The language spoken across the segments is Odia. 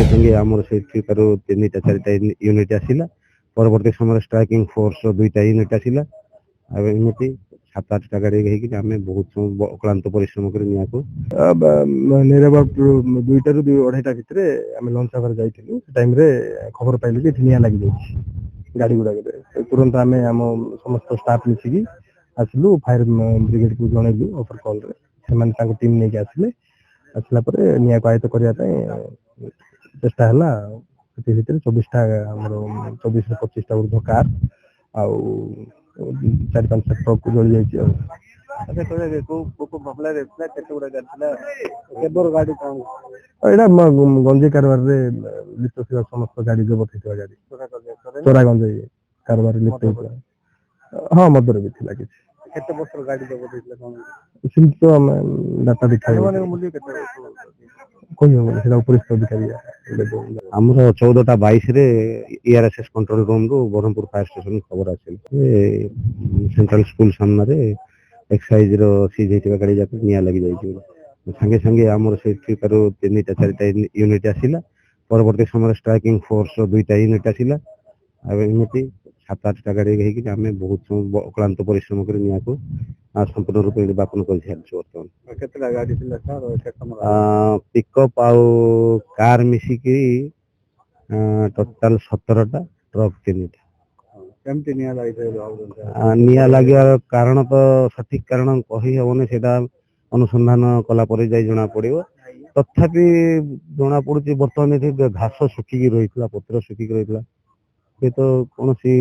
ସାଙ୍ଗେ ସାଙ୍ଗେ ଆମର ସେଇଠିକାର 3ଟା 4ଟା ୟୁନିଟ୍ ଆସିଲା। ପରବର୍ତ୍ତୀ ସମୟରେ ଷ୍ଟ୍ରାଇକିଂ ଫୋର୍ସର 2ଟା ୟୁନିଟ୍ ଆସିଲା। ଆଉ ଏମିତି 7-8ଟା ଗାଡ଼ି ହେଇକି ଆମେ ବହୁତ ସମୟ ଅକ୍ଳାନ୍ତ ପରିଶ୍ରମ କରି ନିଆଁକୁ ନିୟର ଆବାଉଟ୍ 2ଟାରୁ 2:30ଟା ଭିତରେ ଆମେ ଲଞ୍ଚ ଆୱାର ଯାଇଥିଲୁ। ସେ ଟାଇମ୍ରେ ଖବର ପାଇଲୁ ଯେ ଏଠି ନିଆଁ ଲାଗିଯାଇଛି ଗାଡ଼ି ଗୁଡ଼ାକରେ। ତୁରନ୍ତ ଆମେ ଆମ ସମସ୍ତ ଷ୍ଟାଫ୍ ମିଶିକି ଆସିଲୁ, ଫାୟାର ବ୍ରିଗେଡକୁ ଜଣେଇଲୁ ଅଫର କଲ୍ରେ। ସେମାନେ ତାଙ୍କ ଟିମ୍ ନେଇକି ଆସିଲା ପରେ ନିଆଁକୁ ଆୟତ୍ତ କରିବା ପାଇଁ ଚେଷ୍ଟା ହେଲା। ସେଥି ଭିତରେ 24ଟା ଆମର 24-25ଟା ଉର୍ଦ୍ଧ୍ୱ କାର୍ ଆଉ 4-5ଟା ଟ୍ରକ୍ ଜଳି ଯାଇଛି। ଆଉ ଏଇଟା ଗଞ୍ଜେଇ କାରବାରରେ ଲିପ୍ତ ଥିବା ସମସ୍ତ ଗାଡ଼ି ଜବତ ହେଇଥିବା ଗାଡ଼ି, ଚୋରା ଗଞ୍ଜେଇ କାରବାରରେ ଲିପ୍ତ ହେଇଥିବା। ହଁ, ମଦରେ ବି ଥିଲା କିଛି। କେତେ ବର୍ଷର ଗାଡ଼ି ଜବତ ହେଇଥିଲା ସେମିତି ତ ଆମେ ଡାଟା ଦେଖାଇବୁ, କହିହେବନି, ସେଟା ଉପରିସ୍ଥ ଅଧିକାରୀ। ଆମର 14:22ରେ ERSS କଣ୍ଟ୍ରୋଲ ରୁମରୁ ବ୍ରହ୍ମପୁର ଫାୟାର ଷ୍ଟେସନ ଖବର ଆସିଲା ସେଣ୍ଟ୍ରାଲ ସ୍କୁଲ ସାମ୍ନାରେ ଏକ୍ସାଇଜର ସିଜ୍ ହେଇଥିବା ଗାଡ଼ି ଯାକ ନିଆଁ ଲାଗିଯାଇଛି। ସାଙ୍ଗେ ସାଙ୍ଗେ ଆମର ସେଇଠିକାର 3ଟା 4ଟା ୟୁନିଟ୍ ଆସିଲା। ପରବର୍ତ୍ତୀ ସମୟରେ ଷ୍ଟ୍ରାଇକିଂ ଫୋର୍ସର 2ଟା ୟୁନିଟ୍ ଆସିଲା। ଆଉ ଏମିତି 7-8ଟା ଗାଡ଼ି ହେଇକି ଆମେ ବହୁତ ସମୟ ଅକ୍ଳାନ୍ତ ପରିଶ୍ରମ କରି ନିଆଁକୁ ସମ୍ପୂର୍ଣ୍ଣ ରୂପେ ନିର୍ବାପନ କରିସାରିଛୁ। ବର୍ତ୍ତମାନ କେତେଟା ଗାଡ଼ି ଥିଲା ସାର୍? ପିକଅପ୍ ଆଉ କାର୍ ମିଶିକି ଟୋଟାଲ 17ଟା, ଟ୍ରକ୍ 3ଟା। କେମିତି ନିଆଁ ଲାଗିଥିଲା? ନିଆଁ ଲାଗିବାର କାରଣ ତ ସଠିକ କାରଣ କହି ହେବନି, ସେଇଟା ଅନୁସନ୍ଧାନ କଲା ପରେ ଯାଇ ଜଣା ପଡ଼ିବ। ତଥାପି ଜଣା ପଡୁଛି ବର୍ତ୍ତମାନ ଏଠି ଘାସ ଶୁଖିକି ରହିଥିଲା, ପତ୍ର ଶୁଖିକି ରହିଥିଲା। ହୁଏତ କୌଣସି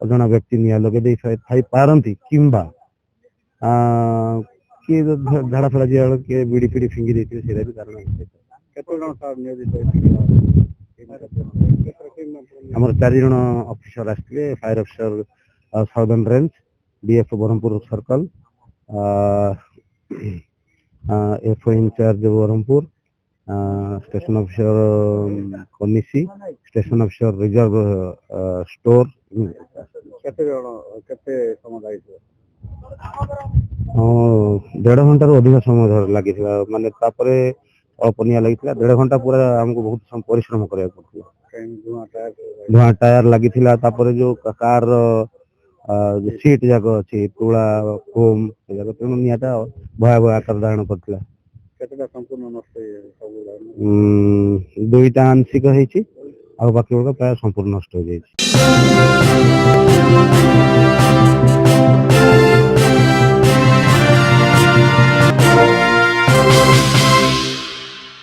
ଅଜଣା ବ୍ୟକ୍ତି ନିଆଁ ଲଗେଇ ଦେଇ ଥାଇପାରନ୍ତି, କିମ୍ବା କିଏ ଝାଡ଼ା ଫାଡ଼ା ଯିବା ବେଳେ କିଏ ବିଡ଼ି ଫିଡ଼ି ଫିଙ୍ଗି ଦେଇଥିବେ, ସେଇଟା ବି କାରଣ ହେଇଥାଏ। କେତେ ଜଣ ସାର୍ ନିୟୋଜିତ ହେଇଥିଲେ? ଆମର 4 ଜଣ ଅଫିସର ଆସିଥିଲେ। Fire officer southern range, DF Brahmapur circle, FO incharge Brahmapur, station officer Konisi, station officer reserve store. କେତେ ଜଣ କେତେ ସମୟ ଲାଗିଥିଲା? 1.5 ଘଣ୍ଟାରୁ ଅଧିକ ସମୟ ଲାଗିଥିଲା। ମାନେ ତାପରେ ଅଳ୍ପ ନିଆଁ ଲାଗିଥିଲା। 1.5 ଘଣ୍ଟା ପୁରା ଆମକୁ ବହୁତ ପରିଶ୍ରମ କରିବାକୁ ପଡୁଥିଲା। ଧୂଆଁ ଟାୟାର ଲାଗିଥିଲା। ତାପରେ ଯୋଉ କାର ସିଟ୍ ଯାକ ଅଛି, ତୁଳା ଫୋମ୍, ସେ ଯାକ, ତେଣୁ ନିଆଁଟା ଭୟାବହ ଆକାର ଧାରଣ କରିଥିଲା। କେତେଟା ସମ୍ପୂର୍ଣ୍ଣ ନଷ୍ଟ ହେଇଯାଇଛି? 2ଟା ଆଂଶିକ ହେଇଛି, ଆଉ ବାକି ଗୁଡିକ ପ୍ରାୟ ସମ୍ପୂର୍ଣ୍ଣ ନଷ୍ଟ ହେଇଯାଇଛି।